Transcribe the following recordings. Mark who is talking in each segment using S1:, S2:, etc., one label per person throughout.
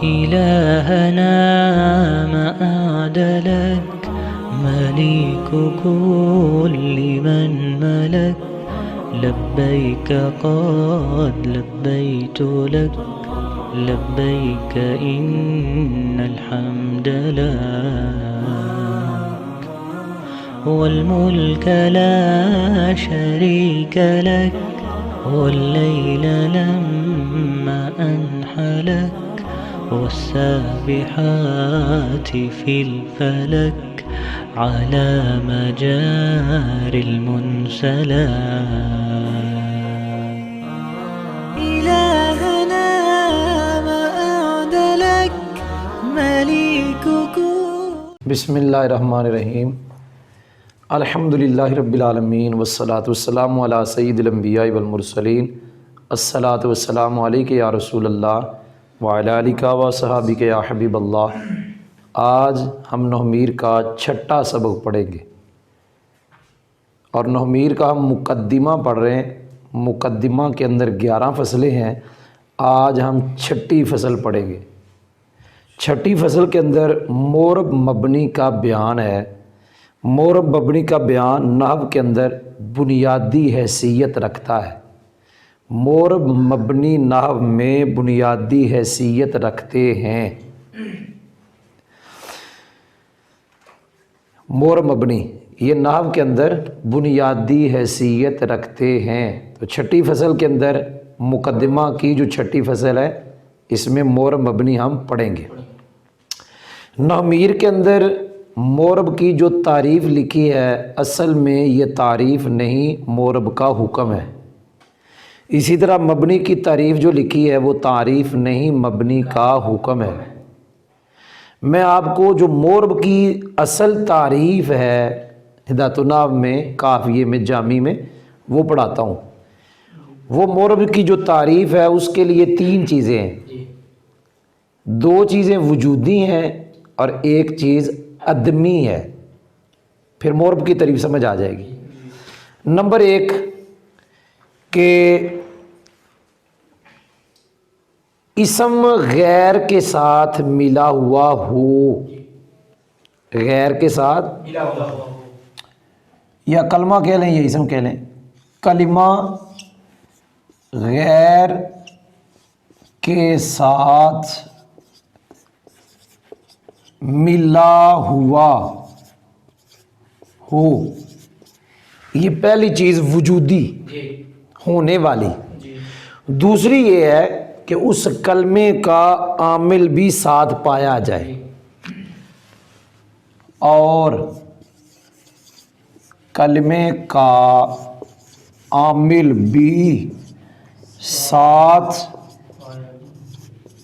S1: إلهنا ما أعدلك مليك كل من ملك لبيك قد لبيت لك لبيك إن الحمد لك والملك لا شريك لك والليل لما أنحلك والسابحات في الفلك على مجاري المنسلات إلهنا ما أعدلك مليكك.
S2: بسم اللہ الرحمن الرحیم. الحمدللہ رب العالمین والصلاة والسلام علی سید الانبیاء والمرسلین. الصلاة والسلام علیک یا رسول اللہ وعلی آلک و صحابک یا حبیب اللہ. آج ہم نحمیر کا چھٹا سبق پڑھیں گے اور نحمیر کا ہم مقدمہ پڑھ رہے ہیں. مقدمہ کے اندر 11 فصلیں ہیں. آج ہم چھٹی فصل پڑھیں گے. چھٹی فصل کے اندر مورب مبنی کا بیان ہے. مورب مبنی کا بیان نحو کے اندر بنیادی حیثیت رکھتا ہے. مورب مبنی نحو میں بنیادی حیثیت رکھتے ہیں. مورب مبنی یہ نحو کے اندر بنیادی حیثیت رکھتے ہیں. تو چھٹی فصل کے اندر مقدمہ کی جو چھٹی فصل ہے اس میں مورب مبنی ہم پڑھیں گے. نحمیر کے اندر مورب کی جو تعریف لکھی ہے اصل میں یہ تعریف نہیں مورب کا حکم ہے. اسی طرح مبنی کی تعریف جو لکھی ہے وہ تعریف نہیں مبنی کا حکم ہے. میں آپ کو جو مورب کی اصل تعریف ہے ہدایت النحو میں قافیے میں جامی میں وہ پڑھاتا ہوں. وہ مورب کی جو تعریف ہے اس کے لیے 3 چیزیں ہیں. 2 چیزیں وجودی ہیں اور ایک چیز عدمی ہے. پھر مورب کی تعریف سمجھ آ جائے گی. نمبر 1 کہ اسم غیر کے ساتھ ملا ہوا ہو. غیر کے ساتھ یا کلمہ کہہ لیں یا اسم کہہ لیں. کلمہ غیر کے ساتھ ملا ہوا ہو. یہ پہلی چیز وجودی ہونے والی. دوسری یہ ہے کہ اس کلمے کا عامل بھی ساتھ پایا جائے اور کلمے کا عامل بھی ساتھ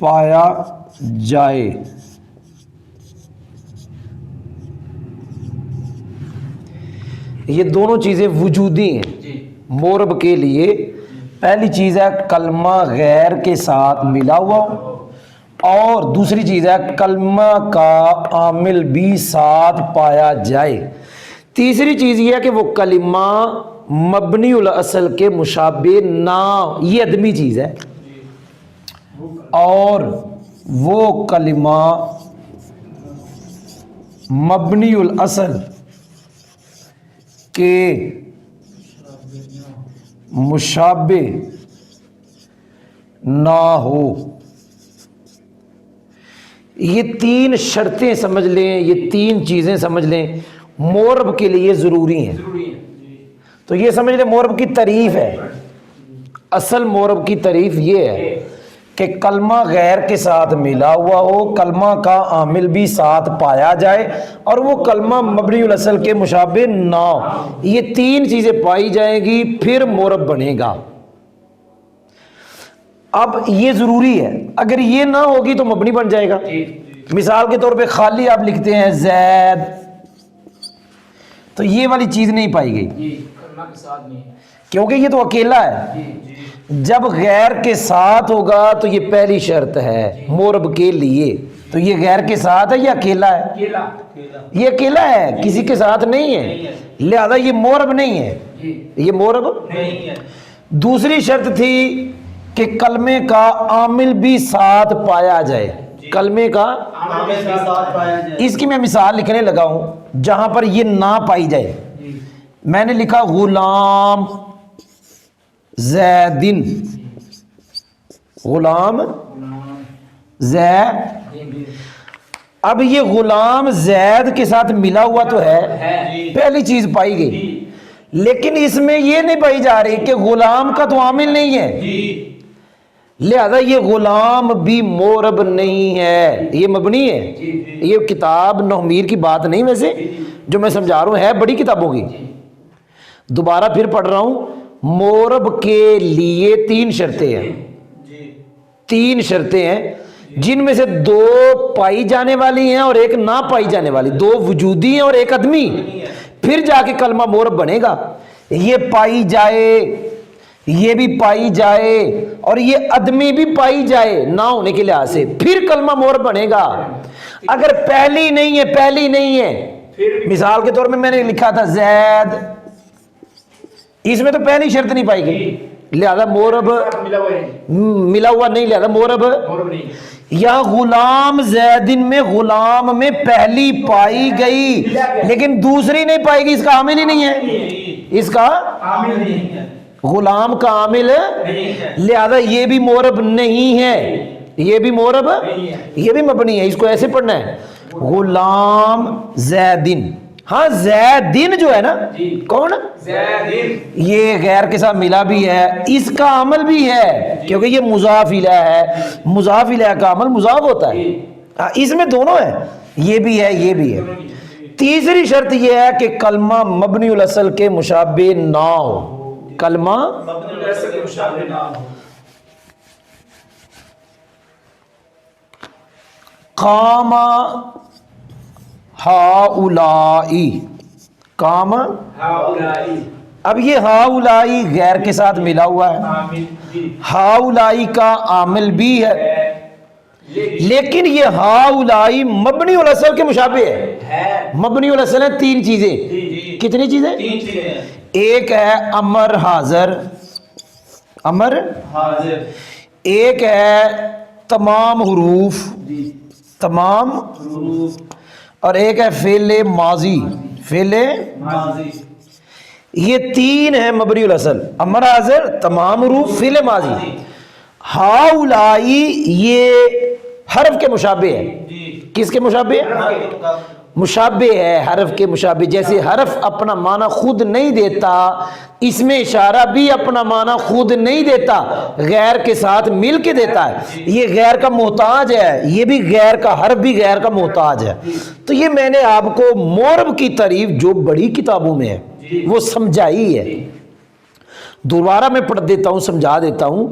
S2: پایا جائے. یہ دونوں چیزیں وجودی ہیں مورب کے لیے. پہلی چیز ہے کلمہ غیر کے ساتھ ملا ہوا اور دوسری چیز ہے کلمہ کا عامل بھی ساتھ پایا جائے. تیسری چیز یہ ہے کہ وہ کلمہ مبنی الاصل کے مشابہ نہ، یہ عدمی چیز ہے. اور وہ کلمہ مبنی الاصل کے مشابہ نہ ہو. یہ 3 شرطیں سمجھ لیں، یہ 3 چیزیں سمجھ لیں مورب کے لیے ضروری ہیں. تو یہ سمجھ لیں مورب کی تعریف ہے. اصل مورب کی تعریف یہ ہے کہ کلمہ غیر کے ساتھ ملا ہوا ہو، کلمہ کا عامل بھی ساتھ پایا جائے اور وہ کلمہ مبنی الاصل کے مشابہ نہ ہو. یہ 3 چیزیں پائی جائیں گی پھر مورب بنے گا. اب یہ ضروری ہے، اگر یہ نہ ہوگی تو مبنی بن جائے گا. مثال کے طور پہ خالی آپ لکھتے ہیں زید، تو یہ والی چیز نہیں پائی گئی کیونکہ یہ تو اکیلا ہے. جب غیر کے ساتھ ہوگا تو یہ پہلی شرط ہے مورب کے لیے. تو یہ غیر کے ساتھ ہے یا اکیلا ہے؟ یہ اکیلا ہے، کسی کے ساتھ نہیں ہے، لہذا یہ مورب نہیں ہے. یہ مورب نہیں ہے. دوسری شرط تھی کہ کلمے کا عامل بھی ساتھ پایا جائے. کلمے کا اس کی میں مثال لکھنے لگا ہوں جہاں پر یہ نہ پائی جائے. میں نے لکھا غلام زیدن، غلام زید. اب یہ غلام زید کے ساتھ ملا ہوا تو ہے، پہلی چیز پائی گئی، لیکن اس میں یہ نہیں پائی جا رہی کہ غلام کا تو عامل نہیں ہے، لہذا یہ غلام بھی مورب نہیں ہے، یہ مبنی ہے. یہ کتاب نحمیر کی بات نہیں، ویسے جو میں سمجھا رہا ہوں ہے بڑی کتابوں کی. دوبارہ پھر پڑھ رہا ہوں. مورب کے لیے 3 شرطیں ہیں، 3 شرطیں ہیں جن میں سے 2 پائی جانے والی ہیں اور 1 نہ پائی جانے والی، 2 وجودی ہیں اور 1 عدمی، پھر جا کے کلمہ مورب بنے گا. یہ پائی جائے، یہ بھی پائی جائے اور یہ عدمی بھی پائی جائے نہ ہونے کے لحاظ سے، پھر کلمہ مورب بنے گا. اگر پہلی نہیں ہے، مثال کے طور میں نے لکھا تھا زید، اس میں تو پہلی شرط نہیں پائی گئی، لہذا مورب ملا ہوا نہیں، لہذا مورب. یا غلام زیدن میں غلام میں پہلی پائی گئی لیکن دوسری نہیں پائی گئی، اس کا عامل ہی نہیں ہے، اس کا غلام کا عامل، لہذا یہ بھی مورب نہیں ہے، یہ بھی مورب، یہ بھی مبنی ہے. اس کو ایسے پڑھنا ہے غلام زیدن. ہاں زیدن جو ہے نا، کون یہ غیر کے ساتھ ملا بھی ہے، اس کا عمل بھی ہے کیونکہ یہ مضاف الیہ ہے، مضاف الیہ کا عمل مضاف ہوتا ہے. اس میں دونوں ہے، یہ بھی ہے یہ بھی ہے. تیسری شرط یہ ہے کہ کلمہ مبنی الاصل کے مشابہ نہ ہو، کلمہ قام ہاؤلائی، قام، اب یہ ہاؤلائی غیر کے ساتھ ملا ہوا ہے، ہاؤلائی کا عامل بھی ہے، لیکن یہ ہاؤلائی مبنی الاصل کے مشابہ ہے. مبنی الاصل ہے 3 چیزیں. کتنی چیزیں؟
S3: 3 چیزیں.
S2: ایک ہے امر حاضر، امر حاضر. ایک ہے تمام حروف، تمام حروف. اور ایک ہے فعل ماضی، فعل ماضی. یہ 3 ہیں مبنی الاصل، امر حاضر، تمام حروف، فعل ماضی. ہاؤلائی یہ حرف کے مشابہ ہے. کس کے مشابہ ہے؟ مشابہ ہے، حرف کے مشابہ. جیسے حرف اپنا معنی خود نہیں دیتا، اس میں اشارہ بھی اپنا معنی خود نہیں دیتا، غیر کے ساتھ مل کے دیتا ہے. یہ غیر کا محتاج ہے، یہ بھی غیر کا، حرف بھی غیر کا محتاج ہے. تو یہ میں نے آپ کو مورب کی تعریف جو بڑی کتابوں میں ہے وہ سمجھائی ہے. دوبارہ میں پڑھ دیتا ہوں، سمجھا دیتا ہوں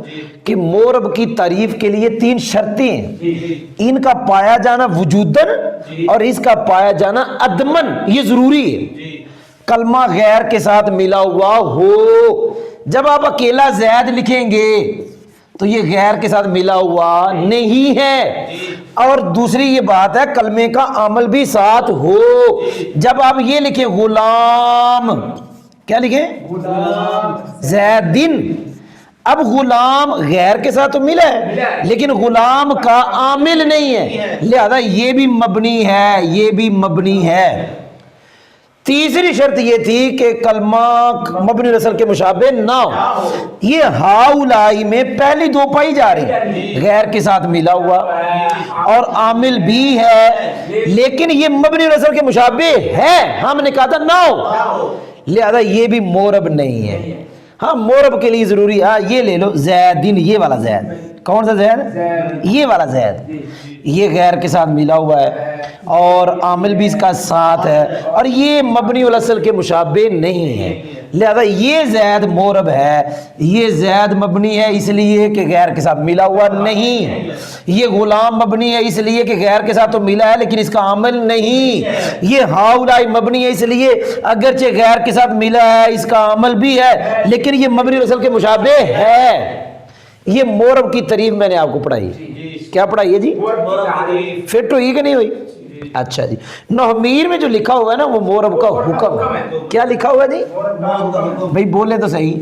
S2: کہ مورب کی تعریف کے لیے 3 شرطیں ہیں. ان کا پایا جانا وجودن اور اس کا پایا جانا عدمن، یہ ضروری ہے. کلمہ غیر کے ساتھ ملا ہوا ہو. جب آپ اکیلا زید لکھیں گے تو یہ غیر کے ساتھ ملا ہوا نہیں ہے. اور دوسری یہ بات ہے کلمے کا عمل بھی ساتھ ہو. جب آپ یہ لکھیں غلام، کیا لکھیں؟ غلام زیدن. اب غلام غیر کے ساتھ تو ملا ہے لیکن غلام کا عامل نہیں ہے، لہذا یہ بھی مبنی ہے، یہ بھی مبنی ہے. تیسری شرط یہ تھی کہ کلمہ مبنی الاصل کے مشابہ نہ ہو. یہ ہاؤلائی میں پہلی 2 پائی جا رہی ہیں، غیر کے ساتھ ملا ہوا اور عامل بھی ہے، لیکن یہ مبنی الاصل کے مشابہ ہے، ہم نے کہا تھا نہ ہو، لہذا یہ بھی مورب نہیں ہے. ہاں مورب کے لیے ضروری ہے، یہ لے لو زیدن، یہ والا زید. کون سا زید؟ یہ والا زید. یہ غیر کے ساتھ ملا ہوا ہے اور عامل بھی اس کا ساتھ ہے اور یہ مبنی الاصل کے مشابہ نہیں ہے، لہذا یہ زید مورب ہے. یہ زید مبنی ہے اس لیے کہ غیر کے ساتھ ملا ہوا نہیں ہے. یہ غلام مبنی ہے اس لیے کہ غیر کے ساتھ تو ملا ہے لیکن اس کا عامل نہیں. یہ ہاؤلائی مبنی ہے اس لیے اگرچہ غیر کے ساتھ ملا ہے، اس کا عامل بھی ہے لیکن یہ مبنی الاصل کے مشابہ ہے. یہ مورب کی تعریف میں نے آپ کو پڑھائی. کیا پڑھائی ہے جی؟ فٹ ہوئی کہ نہیں ہوئی؟ اچھا جی. نحمیر میں جو لکھا ہوا ہے نا وہ مورب کا حکم ہے. کیا لکھا ہوا ہے جی بھائی؟ بولے تو صحیح.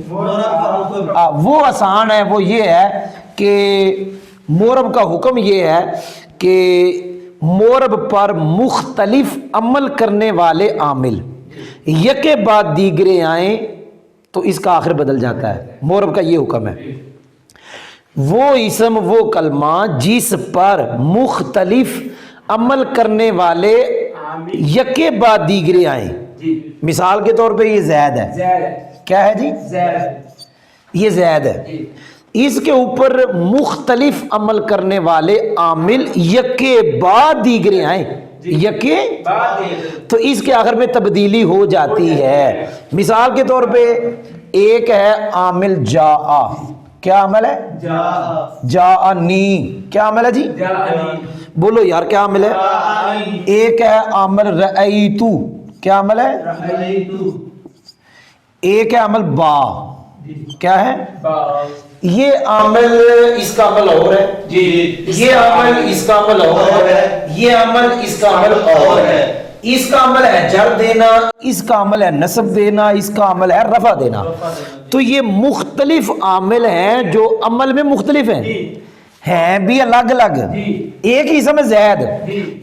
S2: وہ آسان ہے. وہ یہ ہے کہ مورب کا حکم یہ ہے کہ مورب پر مختلف عمل کرنے والے عامل یکے بعد دیگرے آئیں تو اس کا آخر بدل جاتا ہے. مورب کا یہ حکم ہے، وہ اسم وہ کلمہ جس پر مختلف عمل کرنے والے یکے بعد دیگرے آئیں. مثال کے طور پہ یہ زید ہے. کیا ہے جی؟ یہ زید ہے. اس کے اوپر مختلف عمل کرنے والے عامل یکے بعد دیگرے آئیں، یکے تو اس کے آخر میں تبدیلی ہو جاتی ہے. مثال کے طور پہ ایک ہے عامل جاء. کیا عمل ہے؟ جاءنی. کیا عمل ہے جی؟ بولو یار کیا عمل ہے؟ ایک ہے عامل رأیتو. کیا عمل ہے؟ ایک ہے عمل با. کیا ہے؟ یہ عامل اس کا عمل اور ہے، یہ عمل اس کا عمل اور ہے، یہ عمل اس کا عمل اور ہے. اس کا عمل ہے جر دینا، اس کا عمل ہے نصب دینا، اس کا عمل ہے رفع دینا. تو یہ مختلف عامل ہیں جو عمل میں مختلف ہیں بھی الگ الگ. ایک ہی اسم ہے زید،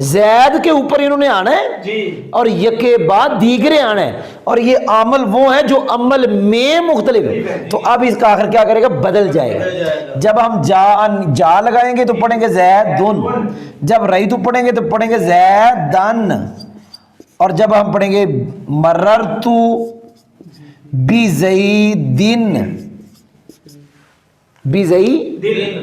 S2: زید کے اوپر انہوں نے آنا ہے اور یکے بعد دیگرے آنا ہے، اور یہ عامل وہ ہیں جو عمل میں مختلف ہے. تو اب اس کا آخر کیا کرے گا؟ بدل جائے گا. جب ہم جا لگائیں گے تو پڑھیں گے زیدن، جب رأیتو پڑھیں گے تو پڑھیں گے زیدن، اور جب ہم پڑھیں گے مررتو بزیدن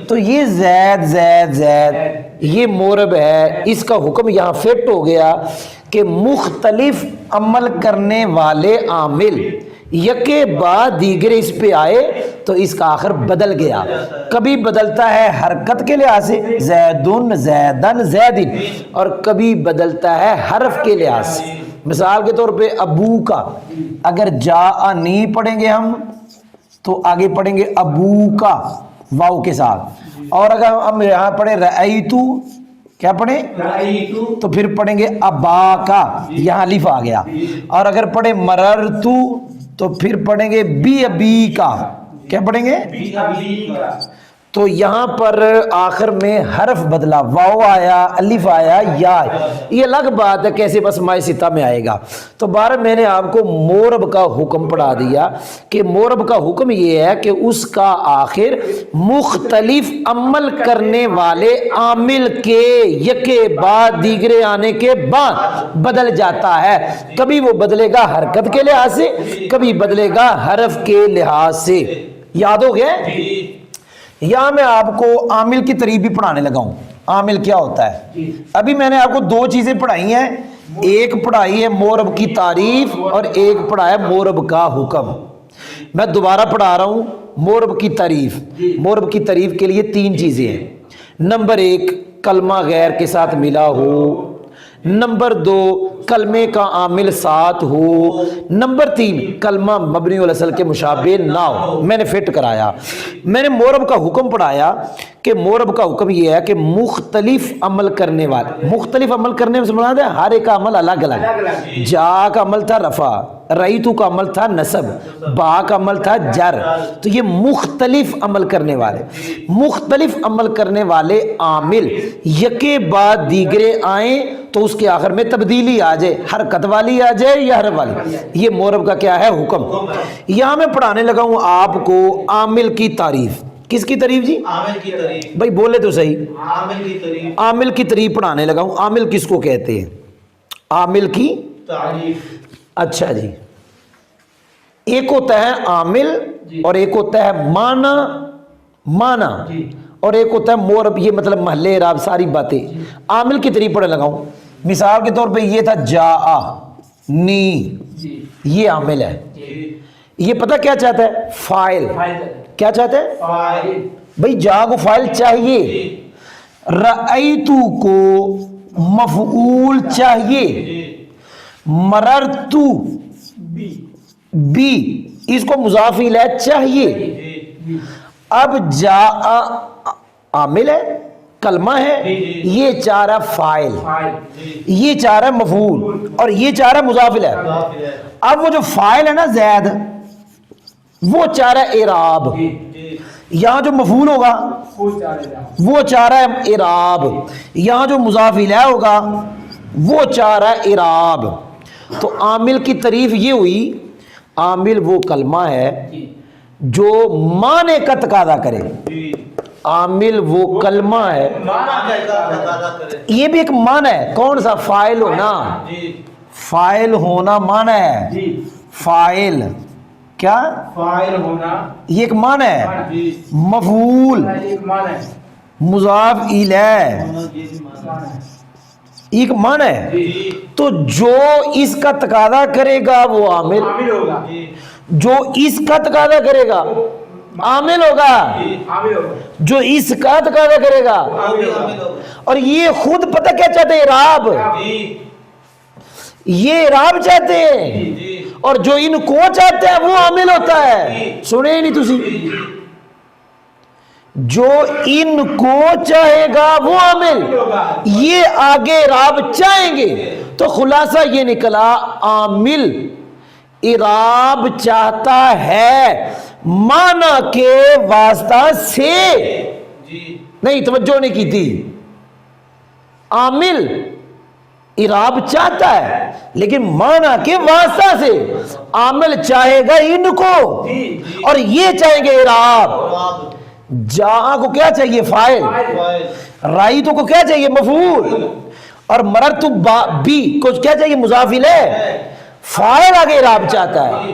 S2: تو یہ زید زید زید یہ مورب ہے. اس کا حکم یہاں فٹ ہو گیا کہ مختلف عمل کرنے والے عامل یکے بعد دیگرے اس پہ آئے تو اس کا آخر بدل گیا. کبھی بدلتا ہے حرکت کے لحاظ سے زیدن زیدن زیدن، اور کبھی بدلتا ہے حرف کے لحاظ سے. مثال کے طور پہ ابو کا اگر جاءنی پڑھیں گے ہم تو آگے پڑھیں گے ابو کا واو کے ساتھ، اور اگر ہم یہاں پڑھیں رأیتو، کیا پڑھیں؟ تو پھر پڑھیں گے ابا کا، یہاں الف آ گیا. اور اگر پڑھیں مررتو تو پھر پڑھیں گے بی ابی کا. کیا پڑھیں گے؟ تو یہاں پر آخر میں حرف بدلا، واو آیا، الف آیا، یا. یہ الگ بات ہے کیسے بس مائے ستہ میں آئے گا. تو بارہ میں نے آپ کو مورب کا حکم پڑھا دیا کہ مورب کا حکم یہ ہے کہ اس کا آخر مختلف عمل کرنے والے عامل کے یکے بعد دیگرے آنے کے بعد بدل جاتا ہے. کبھی وہ بدلے گا حرکت کے لحاظ سے، کبھی بدلے گا حرف کے لحاظ سے. یاد ہو گیا؟ یہاں میں آپ کو عامل کی تعریف بھی پڑھانے لگا ہوں. عامل کیا ہوتا ہے؟ ابھی میں نے آپ کو دو چیزیں پڑھائی ہیں، ایک پڑھائی ہے مورب کی تعریف اور ایک پڑھایا مورب کا حکم. میں دوبارہ پڑھا رہا ہوں مورب کی تعریف. مورب کی تعریف کے لیے تین چیزیں ہیں. نمبر ایک، کلمہ غیر کے ساتھ ملا ہو. نمبر دو، کلمے کا عامل ساتھ ہو. نمبر تین، کلمہ مبنی الاصل کے مشابہ نہ ہو. میں نے فٹ کرایا. میں نے مورب کا حکم پڑھایا کہ مورب کا حکم یہ ہے کہ مختلف عمل کرنے والے، مختلف عمل کرنے سے مراد ہے ہر ایک عمل الگ الگ. جا کا عمل تھا رفع، رأیتو کا عمل تھا نصب، با کا عمل تھا جر. تو یہ مختلف عمل کرنے والے، مختلف عمل کرنے والے عامل یکے بعد دیگرے آئیں تو اس کے آخر میں تبدیلی آ جائے، حرکت والی آ جائے یا حرف والی. یہ مورب کا کیا ہے؟ حکم. یہاں میں پڑھانے لگا ہوں آپ کو عامل کی تعریف. کس کی تعریف جی؟
S3: عامل کی تعریف.
S2: بھائی بولے تو صحیح.
S3: عامل کی تعریف.
S2: عامل کی تعریف پڑھانے لگا ہوں. عامل کس کو کہتے ہیں؟ عامل کی
S3: تعریف.
S2: اچھا جی، ایک ہوتا ہے عامل اور ایک ہوتا ہے معنی اور ایک ہوتا ہے مورب. یہ مطلب محلے اعراب ساری باتیں. عامل کی تعریف پڑھنے لگا ہوں. مثال کے طور پہ یہ تھا جاءنی، یہ عامل ہے. یہ پتہ کیا چاہتا ہے؟ فاعل. کیا چاہتا ہے؟
S3: فاعل.
S2: بھئی جا کو فاعل چاہیے، رأیتو کو مفعول چاہیے، مررتو بی اس کو مضاف الیہ چاہیے. اب جا عامل ہے، کلمہ ہے، یہ چاہ رہا فاعل، یہ چاہ رہا مفعول، اور یہ چاہ رہا مضاف الیہ. اب وہ جو فاعل ہے نا زید، وہ چاہ رہا اعراب. یہاں جو مفعول ہوگا وہ چاہ رہا ہے اعراب، یہاں جو مضاف الیہ ہوگا وہ چاہ رہا ہے اعراب۔ تو عامل کی تعریف یہ ہوئی، عامل وہ کلمہ ہے جو معنی کا تقاضا کرے، عامل وہ کلمہ ہے، یہ بھی ایک معنی ہے، کون سا؟ فاعل ہونا، فاعل ہونا معنی ہے، فاعل کیا؟
S3: فاعل ہونا
S2: یہ ایک معنی ہے، مفعول، مضاف الیہ، ایک معنی ہے۔ تو جو اس کا تقاضا کرے گا وہ عامل، جو اس کا تقاضا کرے گا عامل ہوگا، جو اس کا تقاضا کرے گا۔ اور یہ خود پتہ کیا چاہتے ہیں؟ اعراب، یہ اعراب چاہتے ہیں، اور جو ان کو چاہتے ہیں وہ عامل ہوتا ہے۔ سنے نہیں تسی؟ جو ان کو چاہے گا وہ عامل، یہ آگے اعراب چاہیں گے۔ تو خلاصہ یہ نکلا، عامل اعراب چاہتا ہے معنی کے واسطہ سے، نہیں توجہ نہیں کی تھی، عامل اعراب چاہتا ہے لیکن معنی کے واسطہ سے۔ عامل چاہے گا ان کو اور یہ چاہیں گے اعراب۔ جہاں کو کیا چاہیے؟ فاعل۔ رائتو کو کیا چاہیے؟ مفعول۔ اور مررتو بی کو کیا چاہیے؟ مضاف الیہ۔ فاعل آگے اعراب چاہتا ہے،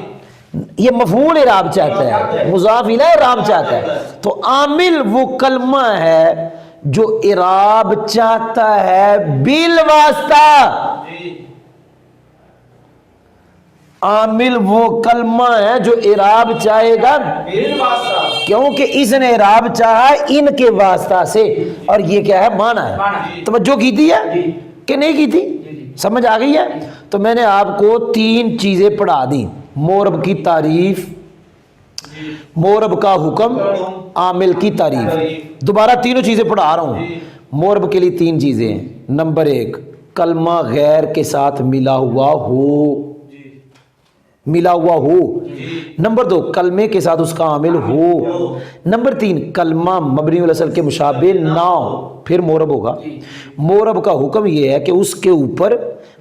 S2: یہ مفعول اعراب چاہتا ہے، مضاف الیہ اعراب چاہتا ہے۔ تو عامل وہ کلمہ ہے جو اعراب چاہتا ہے بالواسطہ، عامل وہ کلمہ ہے جو اعراب چاہے گا کیونکہ اس نے اعراب چاہا ان کے واسطہ سے، اور یہ کیا ہے؟ معنی ہے۔ توجہ کی تھی ہے کہ نہیں کی تھی؟ سمجھ آ گئی ہے؟ تو میں نے آپ کو 3 چیزیں پڑھا دی، مورب کی تعریف، مورب کا حکم، عامل کی تعریف۔ دوبارہ تینوں چیزیں پڑھا رہا ہوں۔ مورب کے لیے 3 چیزیں ہیں۔ نمبر 1، کلمہ غیر کے ساتھ ملا ہوا ہو، ملا ہوا ہو۔ نمبر 2، کلمے کے ساتھ اس کا عامل ہو۔ نمبر 3، کلمہ مبنی الاصل کے مشابہ نہ ہو، پھر مورب ہوگا۔ مورب کا حکم یہ ہے کہ اس کے اوپر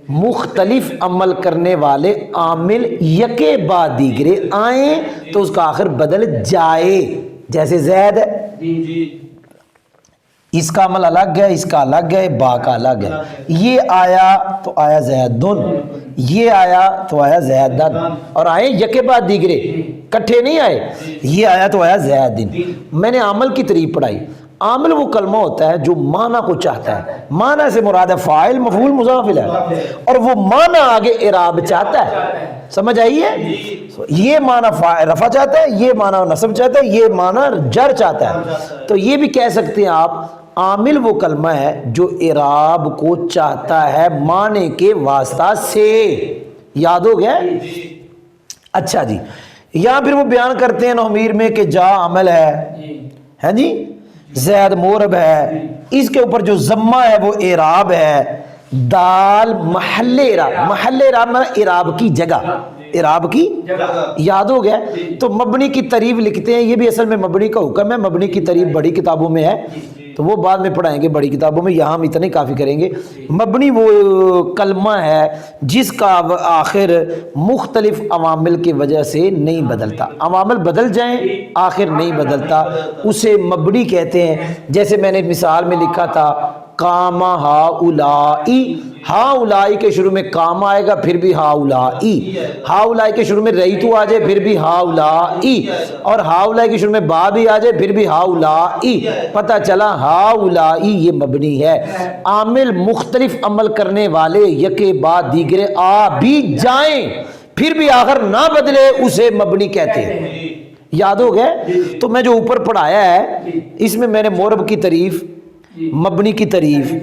S2: مختلف عمل کرنے والے عامل یکے بعد دیگرے آئیں تو اس کا آخر بدل جائے۔ جیسے زید ہے، اس کا عمل الگ ہے، اس کا الگ ہے، با کا الگ ہے۔ یہ آیا تو آیا زیدن، یہ آیا تو آیا زیدن، اور آئے یکے بعد دیگرے، کٹھے نہیں آئے۔ یہ آیا تو آیا زیدن۔ میں نے عامل کی تعریف پڑھائی۔ عامل وہ کلمہ ہوتا ہے جو معنی کو چاہتا ہے، معنی سے مراد ہے فاعل، مفعول، مضاف الیہ، اور وہ معنی آگے اعراب چاہتا ہے۔ سمجھ آئی ہے؟ یہ معنی رفع چاہتا ہے، یہ معنی نصب چاہتا ہے، یہ معنی جر چاہتا ہے۔ تو یہ بھی کہہ سکتے ہیں آپ، عامل وہ کلمہ ہے جو اعراب کو چاہتا ہے معنی کے واسطہ سے۔ یاد ہو گیا؟ اچھا جی، یہاں پھر وہ بیان کرتے ہیں نحمیر میں کہ جا عمل ہے جی، زید مورب ہے، اس کے اوپر جو ضمہ ہے وہ اعراب ہے، دال محل اعراب، محل اعراب میں اعراب کی جگہ، اعراب کی یاد ہو گیا؟ تو مبنی کی تعریف لکھتے ہیں، یہ بھی اصل میں مبنی کا حکم ہے۔ مبنی کی تعریف بڑی کتابوں میں ہے تو وہ بعد میں پڑھائیں گے بڑی کتابوں میں، یہاں ہم اتنے کافی کریں گے۔ مبنی وہ کلمہ ہے جس کا آخر مختلف عوامل کی وجہ سے نہیں بدلتا، عوامل بدل جائیں آخر نہیں بدلتا، اسے مبنی کہتے ہیں۔ جیسے میں نے مثال میں لکھا تھا، کام ہاؤلائی، ہاؤلائی کے شروع میں کام آئے گا پھر بھی ہاؤلائی، ہاؤلائی کے شروع میں ریتو آ جائے پھر بھی ہاؤلائی، اور ہاؤلائی کے شروع میں با بھی آ جائے پھر بھی ہاؤلائی، پتہ چلا ہاؤلائی یہ مبنی ہے۔ عامل مختلف عمل کرنے والے یکے بعد دیگرے آ بھی جائیں پھر بھی آخر نہ بدلے، اسے مبنی کہتے ہیں۔ یاد ہو گئے؟ تو میں جو اوپر پڑھایا ہے اس میں نے مورب کی تعریف، مبنی کی تعریف،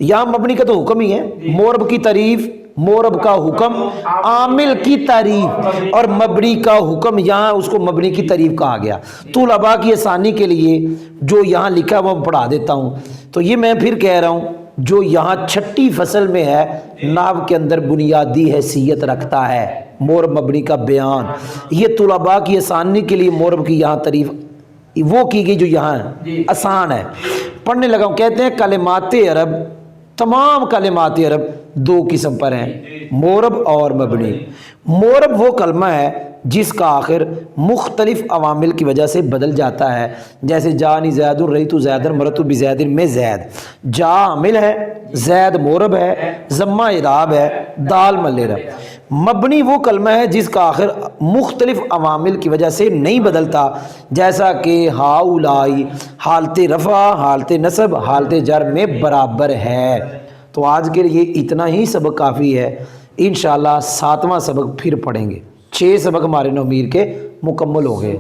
S2: یہاں مبنی کا تو حکم ہی ہے، مورب کی تعریف، مورب کا حکم، عامل کی تعریف، اور مبنی کا حکم، یہاں اس کو مبنی کی تعریف کہا گیا۔ طلباء کی آسانی کے لیے جو یہاں لکھا وہ پڑھا دیتا ہوں۔ تو یہ میں پھر کہہ رہا ہوں، جو یہاں 6 فصل میں ہے، نحو کے اندر بنیادی حیثیت رکھتا ہے مورب مبنی کا بیان۔ یہ طلباء کی آسانی کے لیے مورب کی یہاں تعریف وہ کی گئی جو یہاں آسان ہے. پڑھنے لگا ہوں. کہتے ہیں کلمات عرب، تمام کلمات عرب دو قسم پر ہیں، مورب اور مبنی. مورب وہ کلمہ ہے جس کا آخر مختلف عوامل کی وجہ سے بدل جاتا ہے، جیسے جانی زید الریت زید مرتو بزید میں زید. جا عامل ہے، زید مورب ہے، ضمہ اعراب ہے، دال ملرب. مبنی وہ کلمہ ہے جس کا آخر مختلف عوامل کی وجہ سے نہیں بدلتا، جیسا کہ ہاؤلائی حالت رفع، حالت نصب، حالت جر میں برابر ہے. تو آج کے لیے اتنا ہی سبق کافی ہے. انشاءاللہ 7واں سبق پھر پڑھیں گے. 6 سبق ہمارے نومیر کے مکمل ہو گئے.